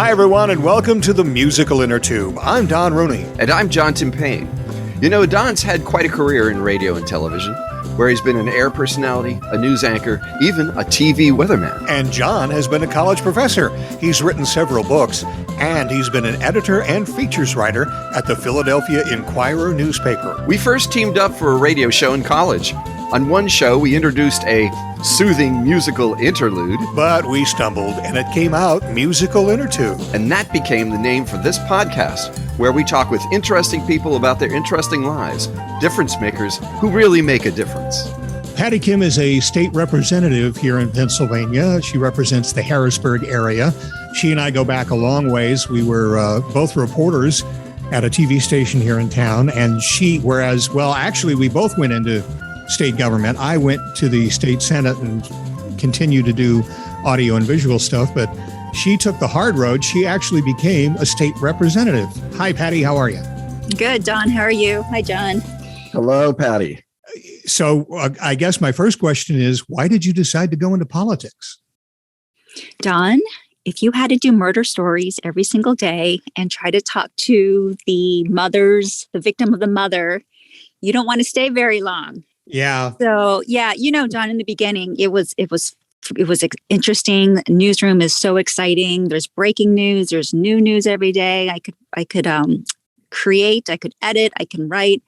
Hi, everyone, and welcome to the Musical Innertube. I'm Don Rooney. And I'm John Timpane. You know, Don's had quite a career in radio and television, where he's been an air personality, a news anchor, even a TV weatherman. And John has been a college professor. He's written several books, and he's been an editor and features writer at the Philadelphia Inquirer newspaper. We first teamed up for a radio show in college. On one show, we introduced a soothing musical interlude. But we stumbled, and it came out Musical Innertube. And that became the name for this podcast, where we talk with interesting people about their interesting lives, difference makers who really make a difference. Patty Kim is a state representative here in Pennsylvania. She represents the Harrisburg area. She and I go back a long ways. We were both reporters at a TV station here in town, and actually, we both went into state government. I went to the state senate and continued to do audio and visual stuff, but she took the hard road. She actually became a state representative. Hi, Patty. How are you? Good, Don. How are you? Hi, John. Hello, Patty. So I guess my first question is, why did you decide to go into politics? Don, if you had to do murder stories every single day and try to talk to the victim of the mother, you don't want to stay very long. Yeah. So, yeah, John, in the beginning, it was interesting. The newsroom is so exciting. There's breaking news. There's new news every day. I could create, I could edit, I can write.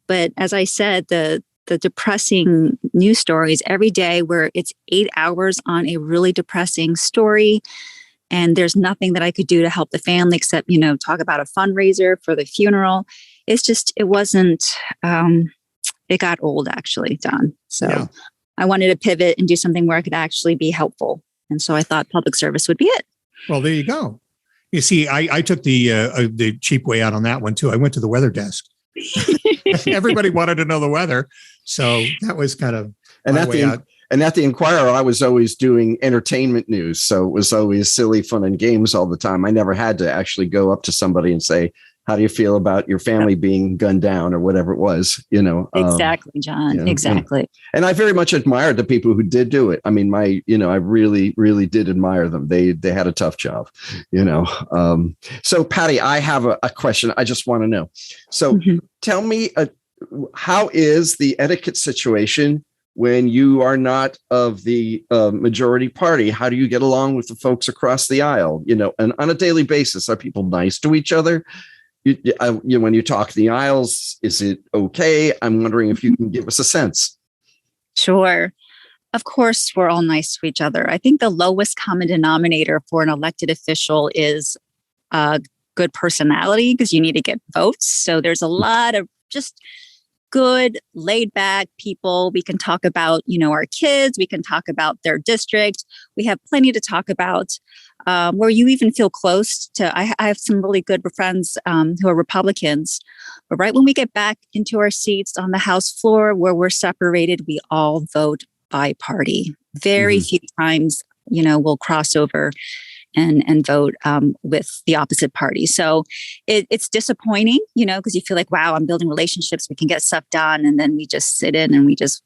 But as I said, the depressing news stories every day where it's 8 hours on a really depressing story. And there's nothing that I could do to help the family except, talk about a fundraiser for the funeral. It got old, actually, Don. So yeah. I wanted to pivot and do something where I could actually be helpful. And so I thought public service would be it. Well, there you go. You see, I took the cheap way out on that one, too. I went to the weather desk. Everybody wanted to know the weather. So that was kind of my way out. And at the Inquirer, I was always doing entertainment news. So it was always silly, fun, and games all the time. I never had to actually go up to somebody and say, how do you feel about your family being gunned down or whatever it was, Exactly, John. Exactly. And I very much admired the people who did do it. I mean, I really, really did admire them. They had a tough job, So Patty, I have a question. I just want to know. So Tell me, how is the etiquette situation when you are not of the majority party? How do you get along with the folks across the aisle? And on a daily basis, are people nice to each other? When you talk the aisles, is it okay? I'm wondering if you can give us a sense. Sure. Of course, we're all nice to each other. I think the lowest common denominator for an elected official is good personality, because you need to get votes. So there's a lot of just good, laid back people. We can talk about, our kids. We can talk about their district. We have plenty to talk about. Where you even feel close to, I have some really good friends who are Republicans, but right when we get back into our seats on the House floor where we're separated, we all vote by party. Very few times, we'll cross over and vote with the opposite party. So it's disappointing, because you feel like, wow, I'm building relationships. We can get stuff done. And then we just sit in and we just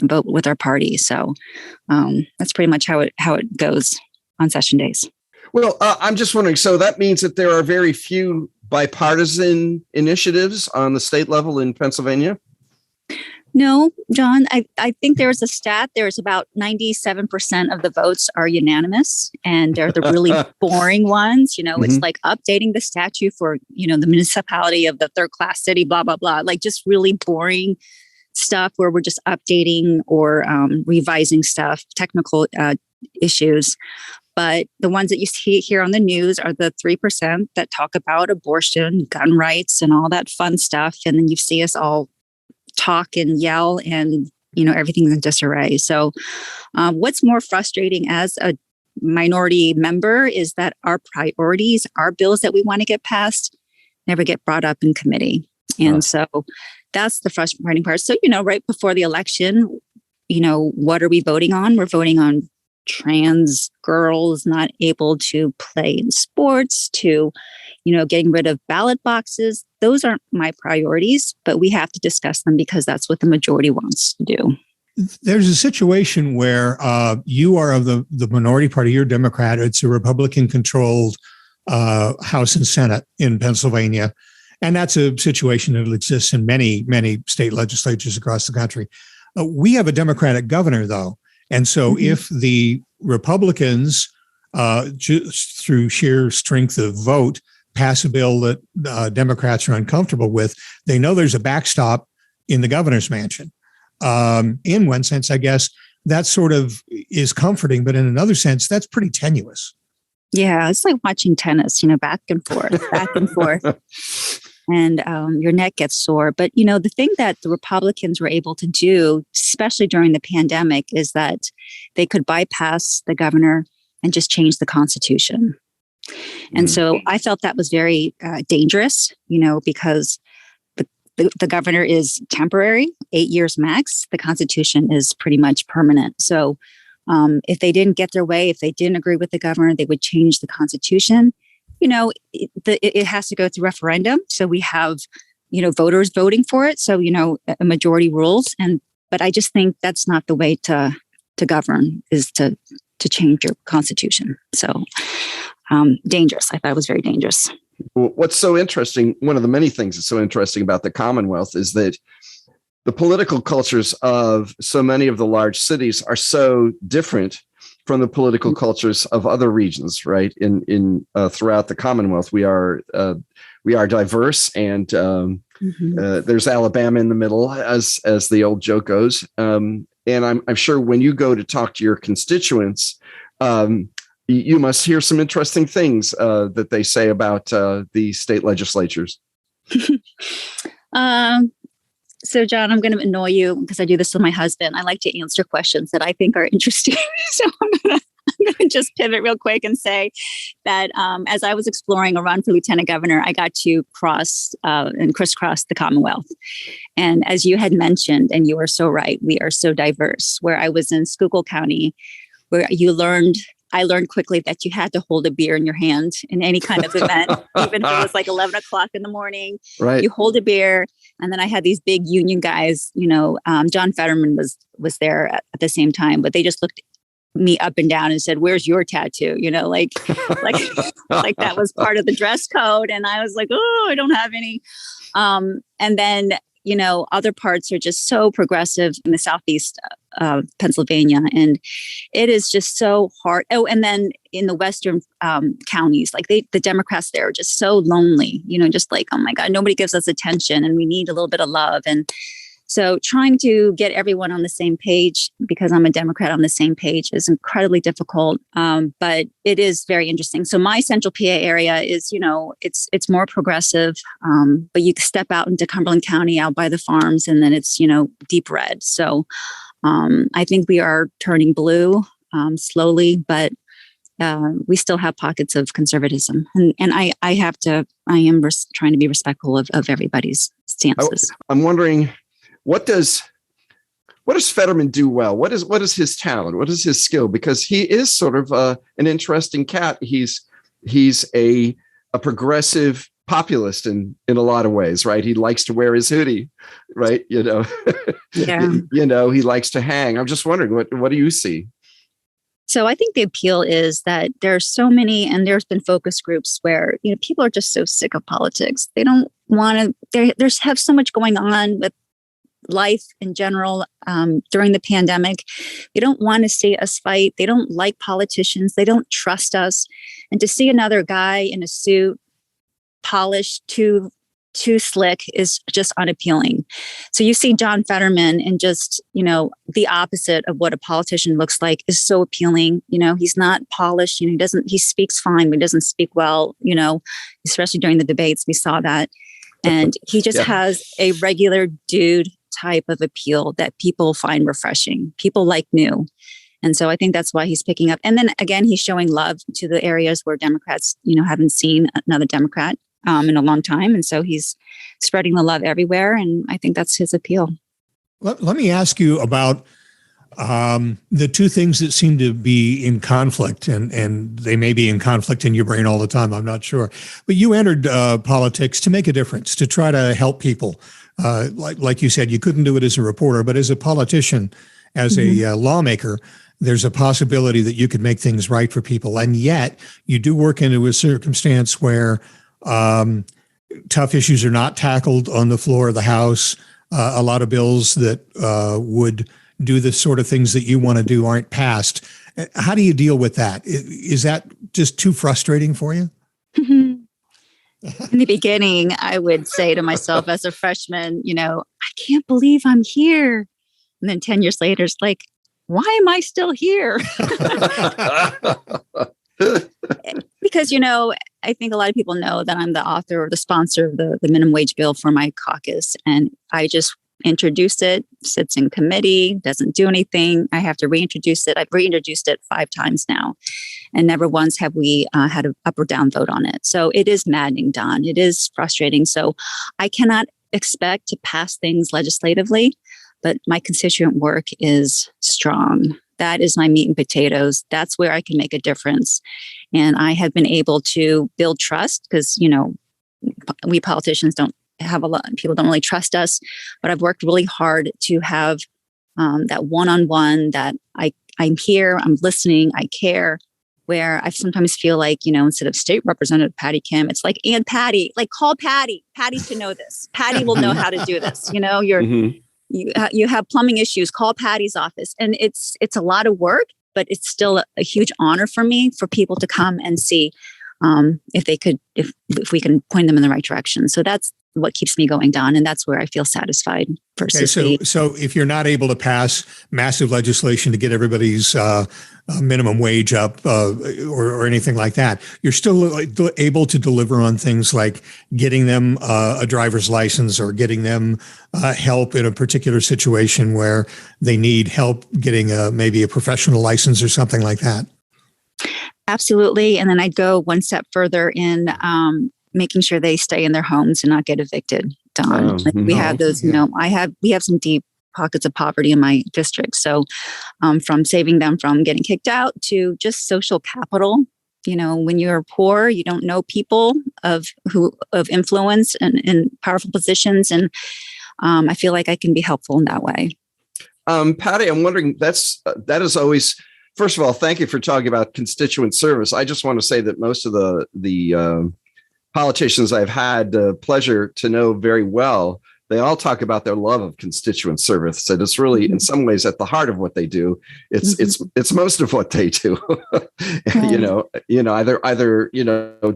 vote with our party. So that's pretty much how it goes on session days. Well, I'm just wondering, so that means that there are very few bipartisan initiatives on the state level in Pennsylvania? No, John, I think there's a stat. There's about 97% of the votes are unanimous, and they're the really boring ones. It's like updating the statute for, the municipality of the third class city, blah, blah, blah, like just really boring stuff where we're just updating or revising stuff, technical issues. But the ones that you see here on the news are the 3% that talk about abortion, gun rights, and all that fun stuff. And then you see us all talk and yell and, everything's in disarray. So what's more frustrating as a minority member is that our priorities, our bills that we want to get passed, never get brought up in committee. And so that's the frustrating part. So, right before the election, what are we voting on? We're voting on trans girls not able to play in sports, to, getting rid of ballot boxes. Those aren't my priorities, but we have to discuss them because that's what the majority wants to do. There's a situation where you are of the minority party, you're Democrat, it's a Republican-controlled House and Senate in Pennsylvania. And that's a situation that exists in many, many state legislatures across the country. We have a Democratic governor, though. And so if the Republicans, just through sheer strength of vote, pass a bill that Democrats are uncomfortable with, they know there's a backstop in the governor's mansion. In one sense, I guess, that sort of is comforting, but in another sense, that's pretty tenuous. Yeah, it's like watching tennis, back and forth, back and forth. And your neck gets sore. But, the thing that the Republicans were able to do, especially during the pandemic, is that they could bypass the governor and just change the Constitution. And so I felt that was very dangerous, because the governor is temporary, 8 years max. The Constitution is pretty much permanent. So if they didn't get their way, if they didn't agree with the governor, they would change the Constitution. It has to go through referendum. So we have, voters voting for it. So, a majority rules. But I just think that's not the way to govern, is to change your Constitution. So dangerous. I thought it was very dangerous. What's so interesting, one of the many things that's so interesting about the Commonwealth is that the political cultures of so many of the large cities are so different from the political cultures of other regions, right? In throughout the Commonwealth, we are diverse, and there's Alabama in the middle, as the old joke goes. And I'm sure when you go to talk to your constituents, you must hear some interesting things that they say about the state legislatures. So, John, I'm going to annoy you because I do this with my husband. I like to answer questions that I think are interesting. So I'm going to just pivot real quick and say that as I was exploring a run for lieutenant governor, I got to cross and crisscross the Commonwealth. And as you had mentioned, and you are so right, we are so diverse. Where I was in Schuylkill County, where I learned quickly that you had to hold a beer in your hand in any kind of event, even if it was like 11 o'clock in the morning. Right. You hold a beer. And then I had these big union guys, John Fetterman was there at the same time, but they just looked me up and down and said, "Where's your tattoo?" like that was part of the dress code. And I was like, "Oh, I don't have any." And then, other parts are just so progressive in the southeast Pennsylvania, and it is just so hard. Oh, and then in the western counties, like the Democrats there are just so lonely, just like, oh my God, nobody gives us attention, and we need a little bit of love. And so trying to get everyone on the same page, because I'm a Democrat, on the same page, is incredibly difficult. But it is very interesting. So my central PA area is, it's more progressive, but you step out into Cumberland County out by the farms, and then it's, deep red. So I think we are turning blue slowly, but we still have pockets of conservatism. And I am trying to be respectful of everybody's stances. I'm wondering, what does Fetterman do well? What is his talent? What is his skill? Because he is sort of an interesting cat. He's a progressive populist in a lot of ways, right? He likes to wear his hoodie, right? Yeah. He likes to hang. I'm just wondering, what do you see? So I think the appeal is that there are so many, and there's been focus groups where, people are just so sick of politics. They don't want to, there's have so much going on with life in general during the pandemic. They don't want to see us fight. They don't like politicians. They don't trust us. And to see another guy in a suit, polished, too slick, is just unappealing. So you see John Fetterman, and just, the opposite of what a politician looks like is so appealing. He's not polished. He speaks fine, but he doesn't speak well, especially during the debates. We saw that. And he just has a regular dude type of appeal that people find refreshing. People like new. And so I think that's why he's picking up. And then again, he's showing love to the areas where Democrats, haven't seen another Democrat in a long time. And so he's spreading the love everywhere. And I think that's his appeal. Let me ask you about the two things that seem to be in conflict, and they may be in conflict in your brain all the time, I'm not sure. But you entered politics to make a difference, to try to help people. Like you said, you couldn't do it as a reporter, but as a politician, as a lawmaker, there's a possibility that you could make things right for people. And yet you do work into a circumstance where tough issues are not tackled on the floor of the House. A lot of bills that would do the sort of things that you want to do aren't passed. How do you deal with that? Is that just too frustrating for you? In the beginning, I would say to myself as a freshman, I can't believe I'm here. And then 10 years later, it's like, why am I still here? Because, I think a lot of people know that I'm the author or the sponsor of the minimum wage bill for my caucus. And I just introduce it, sits in committee, doesn't do anything. I have to reintroduce it. I've reintroduced it 5 times now. And never once have we had an up or down vote on it. So it is maddening, Don. It is frustrating. So I cannot expect to pass things legislatively, but my constituent work is strong. That is my meat and potatoes. That's where I can make a difference. And I have been able to build trust because, we politicians people don't really trust us, but I've worked really hard to have that one-on-one that I'm here, I'm listening, I care, where I sometimes feel like, instead of State Representative Patty Kim, it's like, and Patty, like call Patty. Patty should know this. Patty will know how to do this. You have plumbing issues, call Patty's office. And it's a lot of work, but it's still a huge honor for me for people to come and see if we can point them in the right direction. So that's what keeps me going, Don. And that's where I feel satisfied versus so if you're not able to pass massive legislation to get everybody's minimum wage up or anything like that, you're still able to deliver on things like getting them a driver's license or getting them help in a particular situation where they need help getting maybe a professional license or something like that. Absolutely. And then I'd go one step further in making sure they stay in their homes and not get evicted, Don. We have those, we have some deep pockets of poverty in my district. So from saving them from getting kicked out to just social capital. When you're poor, you don't know people of influence and in powerful positions. And I feel like I can be helpful in that way. Patty, I'm wondering, that is always, first of all, thank you for talking about constituent service. I just want to say that most of the politicians I've had the pleasure to know very well, they all talk about their love of constituent service. And it's really, in some ways, at the heart of what they do. It's most of what they do. Either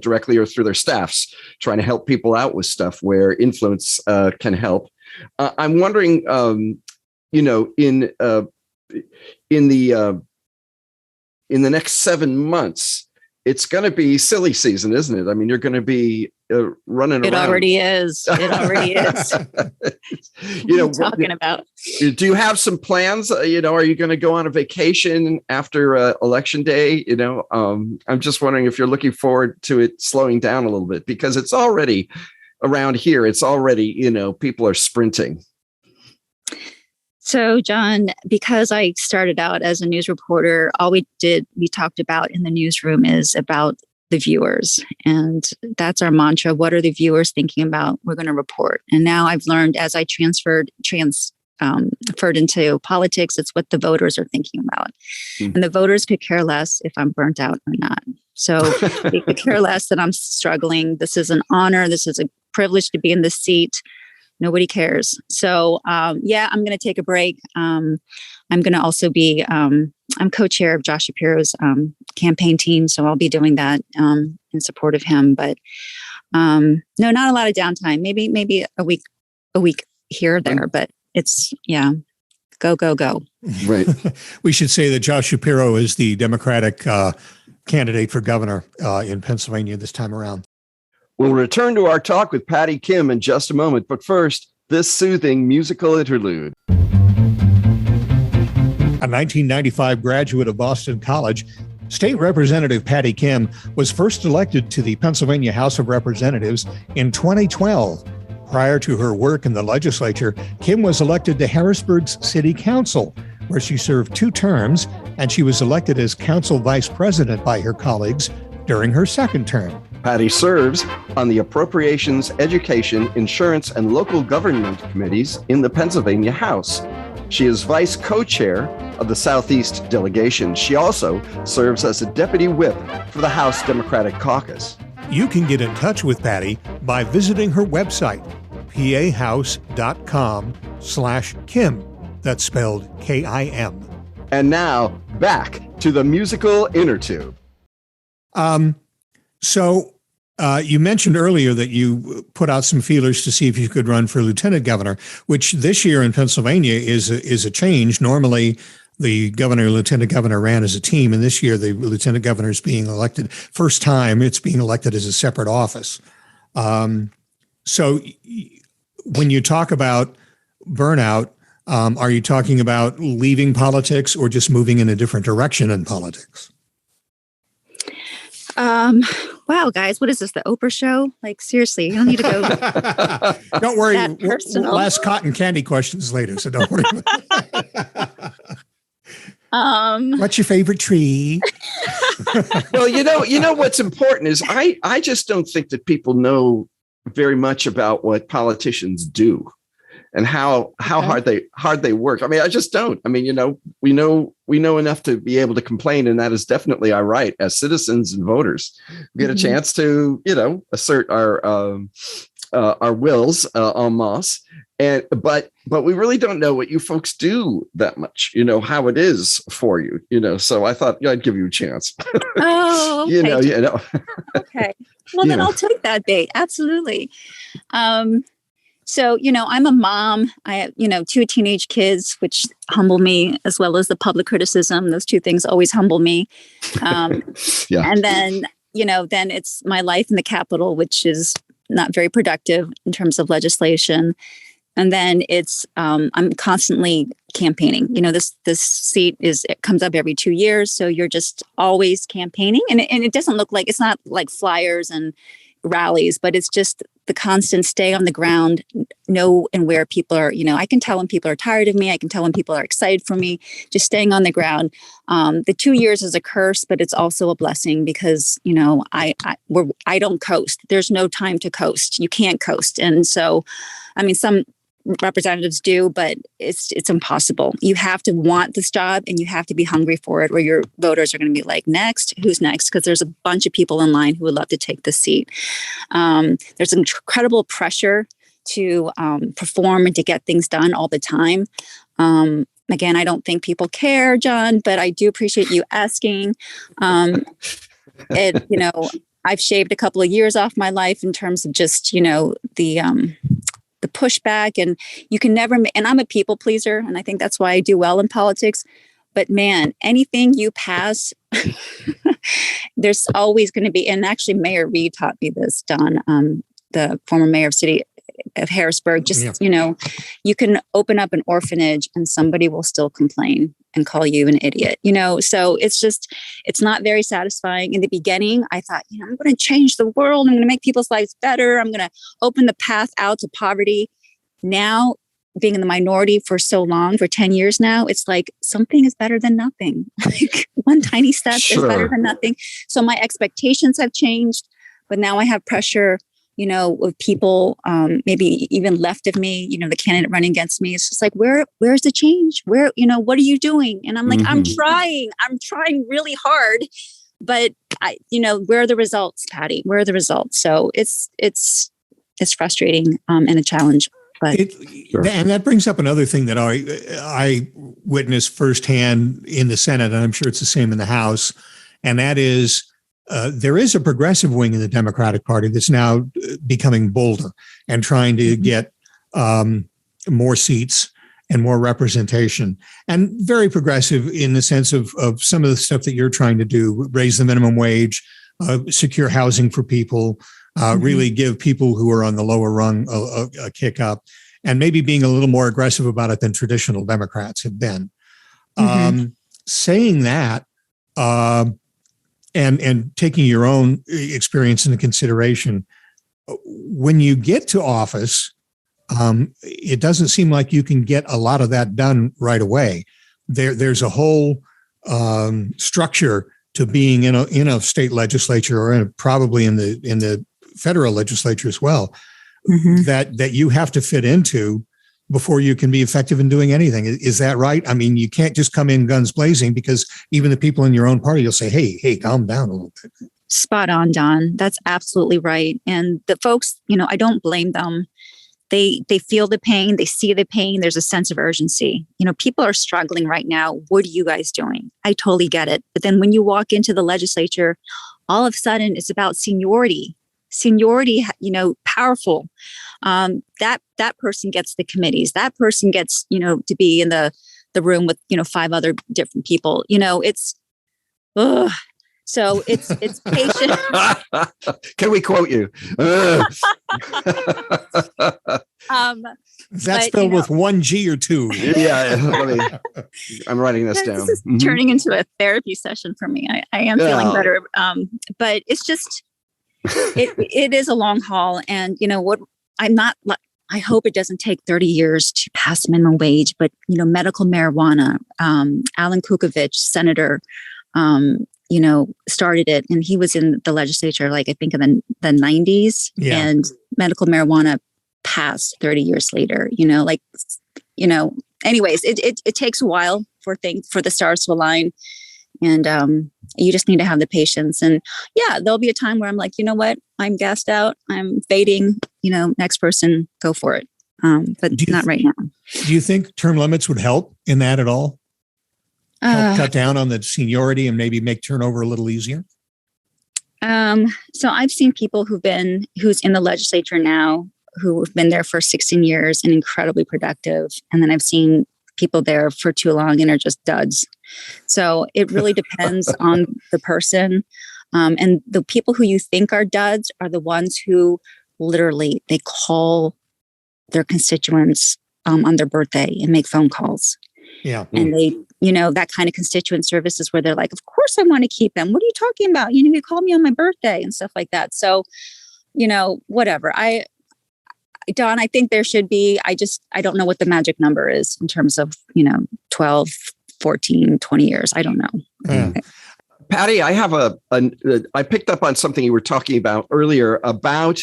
directly or through their staffs, trying to help people out with stuff where influence can help. I'm wondering, in the next 7 months, it's going to be silly season, isn't it? I mean, you're going to be running around. It already is. What are you talking about? Do you have some plans? Are you going to go on a vacation after election day? I'm just wondering if you're looking forward to it slowing down a little bit, because it's already around here. It's already, people are sprinting. So, John, because I started out as a news reporter, all we talked about in the newsroom is about the viewers. And that's our mantra. What are the viewers thinking about? We're going to report. And now I've learned as I transferred into politics, it's what the voters are thinking about. And the voters could care less if I'm burnt out or not. So they could care less that I'm struggling. This is an honor. This is a privilege to be in this seat. Nobody cares. So, I'm going to take a break. I'm going to also be, I'm co-chair of Josh Shapiro's campaign team. So I'll be doing that in support of him. But no, not a lot of downtime. Maybe a week here or there. But it's, go. Right. We should say that Josh Shapiro is the Democratic candidate for governor in Pennsylvania this time around. We'll return to our talk with Patty Kim in just a moment, but first, this soothing musical interlude. A 1995 graduate of Boston College, State Representative Patty Kim was first elected to the Pennsylvania House of Representatives in 2012. Prior to her work in the legislature, Kim was elected to Harrisburg's City Council, where she served 2 terms, and she was elected as council vice president by her colleagues during her second term. Patty serves on the Appropriations, Education, Insurance, and Local Government Committees in the Pennsylvania House. She is vice co-chair of the Southeast delegation. She also serves as a deputy whip for the House Democratic Caucus. You can get in touch with Patty by visiting her website, pahouse.com/Kim. That's spelled Kim. And now back to the musical Innertube. So you mentioned earlier that you put out some feelers to see if you could run for lieutenant governor, which this year in Pennsylvania is a change. Normally, the governor and lieutenant governor ran as a team, and this year the lieutenant governor is being elected. First time it's being elected as a separate office. So when you talk about burnout, are you talking about leaving politics or just moving in a different direction in politics? Wow, guys, what is this? The Oprah Show? Like, seriously, you don't need to go. Don't worry. We'll ask cotton candy questions later, so don't worry. What's your favorite tree? Well, you know what's important is I just don't think that people know very much about what politicians do and how hard they work. I mean, I just don't. I mean, we know enough to be able to complain, and that is definitely our right as citizens and voters. We get a chance to, assert our wills en masse. But we really don't know what you folks do that much, how it is for you, so I thought I'd give you a chance. Oh, okay. Okay. Well, then I'll take that bait. Absolutely. So, I'm a mom. I have, 2 teenage kids, which humble me, as well as the public criticism. Those 2 things always humble me. Yeah. And then, then it's my life in the Capitol, which is not very productive in terms of legislation. And then it's I'm constantly campaigning. This seat it comes up every 2 years, so you're just always campaigning, and it doesn't look like, it's not like flyers and rallies, but it's just the constant stay on the ground, know and where people are. I can tell when people are tired of me. I can tell when people are excited for me. Just staying on the ground. The 2 years is a curse, but it's also a blessing because I don't coast. There's no time to coast. You can't coast, and so some representatives do, but it's impossible. You have to want this job and you have to be hungry for it, or your voters are going to be like, next, who's next? Because there's a bunch of people in line who would love to take the seat. There's incredible pressure to perform and to get things done all the time. Again, I don't think people care, John, but I do appreciate you asking. I've shaved a couple of years off my life in terms of just, the pushback, and you can never, and I'm a people pleaser, and I think that's why I do well in politics. But man, anything you pass, there's always going to be, and actually Mayor Reed taught me this, Don, the former mayor of city of Harrisburg, you can open up an orphanage and somebody will still complain and call you an idiot, so it's not very satisfying. In the beginning, I thought, I'm going to change the world. I'm going to make people's lives better. I'm going to open the path out to poverty. Now, being in the minority for so long, for 10 years now, it's like something is better than nothing. Like one tiny step is better than nothing. So my expectations have changed, but now I have pressure of people, maybe even left of me, the candidate running against me. It's just like, where's the change? What are you doing? And I'm like, I'm trying really hard, but where are the results, Patty? Where are the results? So it's frustrating and a challenge. But and that brings up another thing that I witnessed firsthand in the Senate, and I'm sure it's the same in the House, and that is, there is a progressive wing in the Democratic Party that's now becoming bolder and trying to get more seats and more representation, and very progressive in the sense of some of the stuff that you're trying to do: raise the minimum wage, secure housing for people, really give people who are on the lower rung a kick up, and maybe being a little more aggressive about it than traditional Democrats have been. Saying that, and taking your own experience into consideration, when you get to office, it doesn't seem like you can get a lot of that done right away. There's a whole structure to being in a state legislature, or probably in the federal legislature as well, that you have to fit into before you can be effective in doing anything. Is that right? I mean, you can't just come in guns blazing, because even the people in your own party will say, hey, calm down a little bit. Spot on, Don. That's absolutely right. And the folks, I don't blame them. They feel the pain. They see the pain. There's a sense of urgency. People are struggling right now. What are you guys doing? I totally get it. But then when you walk into the legislature, all of a sudden it's about seniority. Seniority, powerful. That person gets the committees. That person gets, to be in the room with, 5 other different people. Ugh. So it's patient. Can we quote you? That's spelled with 1 G or 2. Yeah. I'm writing this down. This is turning into a therapy session for me. I am feeling better. But it's just, it is a long haul. And what I hope it doesn't take 30 years to pass minimum wage, but medical marijuana, Alan Kukovich, Senator, started it, and he was in the legislature, I think in the 90s, and medical marijuana passed 30 years later, anyways, it takes a while for the stars to align, and you just need to have the patience. And there'll be a time where I'm like, you know what, I'm gassed out, I'm fading, next person, go for it. But not right now. Do you think term limits would help in that at all? Help cut down on the seniority and maybe make turnover a little easier? So I've seen people who's in the legislature now, who have been there for 16 years and incredibly productive. And then I've seen people there for too long and are just duds. So it really depends on the person. And the people who you think are duds are the ones who literally, they call their constituents on their birthday and make phone calls. Yeah. And they, that kind of constituent services where they're like, of course I want to keep them. What are you talking about? You called me on my birthday and stuff like that. So, whatever. Don, I think there should be, I don't know what the magic number is in terms of, 12, 14, 20 years. I don't know. Yeah. Patty, I have I picked up on something you were talking about earlier about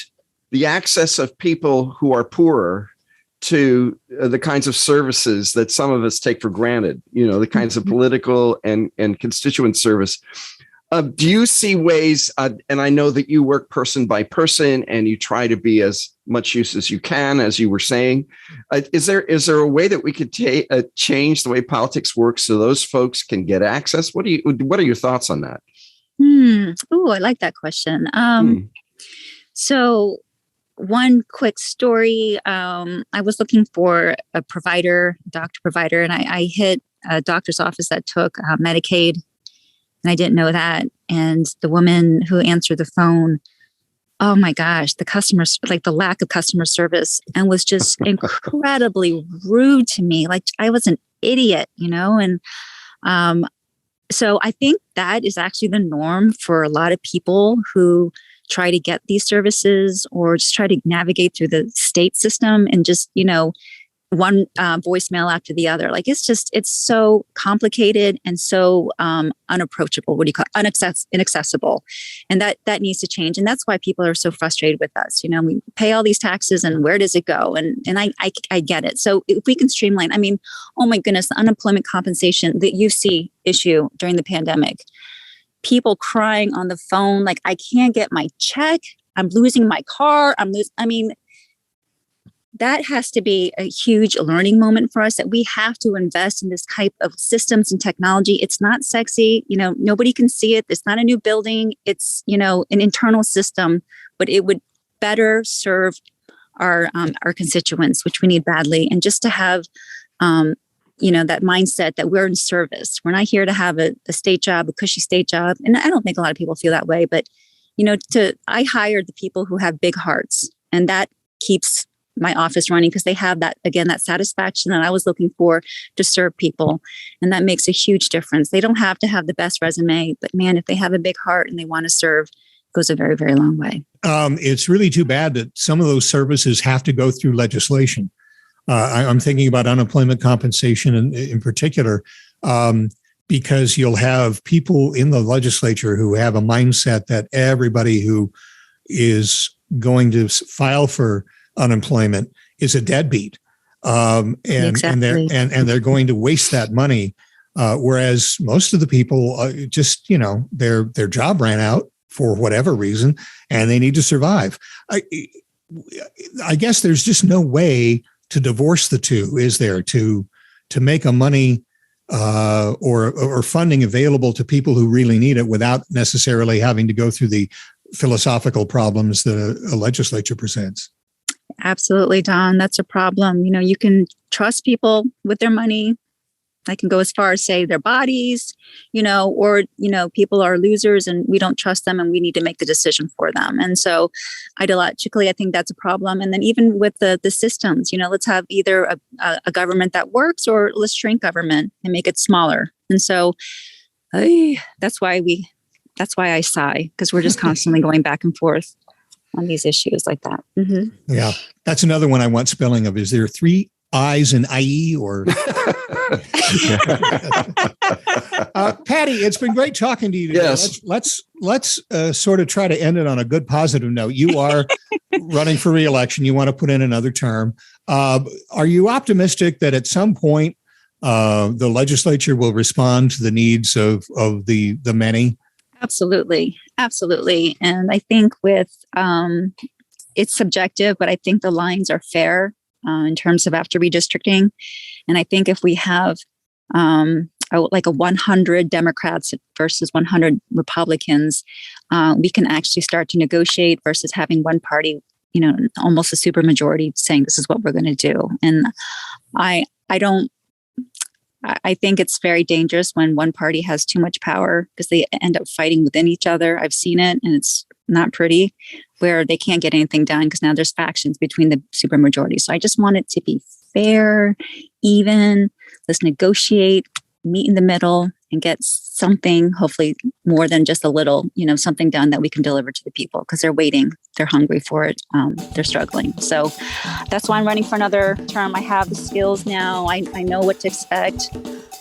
the access of people who are poorer to the kinds of services that some of us take for granted, the kinds of political and constituent service. Do you see ways, and I know that you work person by person and you try to be as much use as you can, as you were saying, is there a way that we could change the way politics works so those folks can get access? What are your thoughts on that? Oh, I like that question. So one quick story. I was looking for a doctor provider, and I hit a doctor's office that took Medicaid, and I didn't know that. And the woman who answered the phone, oh my gosh, the lack of customer service, and was just incredibly rude to me. Like I was an idiot, and so I think that is actually the norm for a lot of people who try to get these services or just try to navigate through the state system and just, one voicemail after the other. Like it's so complicated and so unapproachable. What do you call it? Inaccessible. And that needs to change. And that's why people are so frustrated with us. We pay all these taxes and where does it go? And I get it. So if we can streamline, oh my goodness, the unemployment compensation, the UC issue during the pandemic, people crying on the phone, like I can't get my check. I'm losing my car. That has to be a huge learning moment for us, that we have to invest in this type of systems and technology. It's not sexy. Nobody can see it. It's not a new building. It's, an internal system, but it would better serve our constituents, which we need badly. And just to have, that mindset that we're in service. We're not here to have a state job, a cushy state job. And I don't think a lot of people feel that way, but, I hired the people who have big hearts, and that keeps my office running because they have that satisfaction that I was looking for to serve people. And that makes a huge difference. They don't have to have the best resume, but man, if they have a big heart and they want to serve, it goes a very, very long way. It's really too bad that some of those services have to go through legislation. I'm thinking about unemployment compensation in particular, because you'll have people in the legislature who have a mindset that everybody who is going to file for unemployment is a deadbeat. Exactly. they're going to waste that money. Whereas most of the people just, their job ran out for whatever reason, and they need to survive. I guess there's just no way to divorce the two, is there, to make a money or funding available to people who really need it without necessarily having to go through the philosophical problems that a legislature presents. Absolutely, Don. That's a problem. You can trust people with their money. I can go as far as say their bodies, or, people are losers and we don't trust them and we need to make the decision for them. And so ideologically, I think that's a problem. And then even with the systems, let's have either a government that works or let's shrink government and make it smaller. And so that's why I sigh, because we're just constantly going back and forth on these issues like that. Mm-hmm. Yeah. That's another one I want spelling of. Is there 3 I's in IE or? Patty, it's been great talking to you today. Yes. Let's sort of try to end it on a good positive note. You are running for re-election. You want to put in another term. Are you optimistic that at some point the legislature will respond to the needs of the many? Absolutely. Absolutely. And I think it's subjective, but I think the lines are fair in terms of after redistricting. And I think if we have like a 100 Democrats versus 100 Republicans, we can actually start to negotiate versus having one party, almost a supermajority saying this is what we're going to do. And I think it's very dangerous when one party has too much power because they end up fighting within each other. I've seen it, and it's not pretty, where they can't get anything done because now there's factions between the supermajority. So I just want it to be fair, even. Let's negotiate, meet in the middle, and get something, hopefully more than just a little, something done that we can deliver to the people because they're waiting. They're hungry for it. They're struggling. So that's why I'm running for another term. I have the skills now. I know what to expect.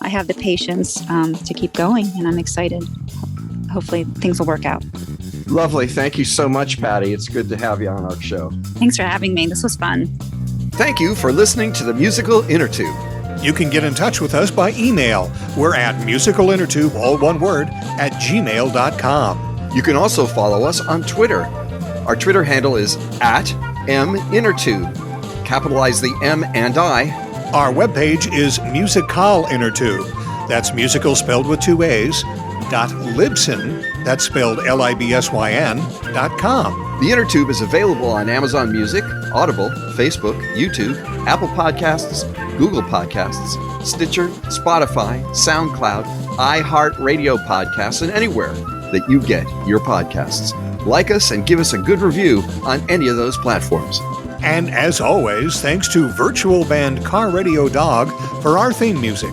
I have the patience to keep going, and I'm excited. Hopefully things will work out. Lovely. Thank you so much, Patty. It's good to have you on our show. Thanks for having me. This was fun. Thank you for listening to the Musical Innertube. You can get in touch with us by email. We're at musicalinnertube, all one word, @gmail.com. You can also follow us on Twitter. Our Twitter handle is @MInnertube. Capitalize the M and I. Our webpage is Musical Innertube. That's musical spelled with 2 A's, .libsyn, that's spelled LIBSYN.com. The Innertube is available on Amazon Music, Audible, Facebook, YouTube, Apple Podcasts, Google Podcasts, Stitcher, Spotify, SoundCloud, iHeartRadio Podcasts, and anywhere that you get your podcasts. Like us and give us a good review on any of those platforms. And as always, thanks to virtual band Car Radio Dog for our theme music.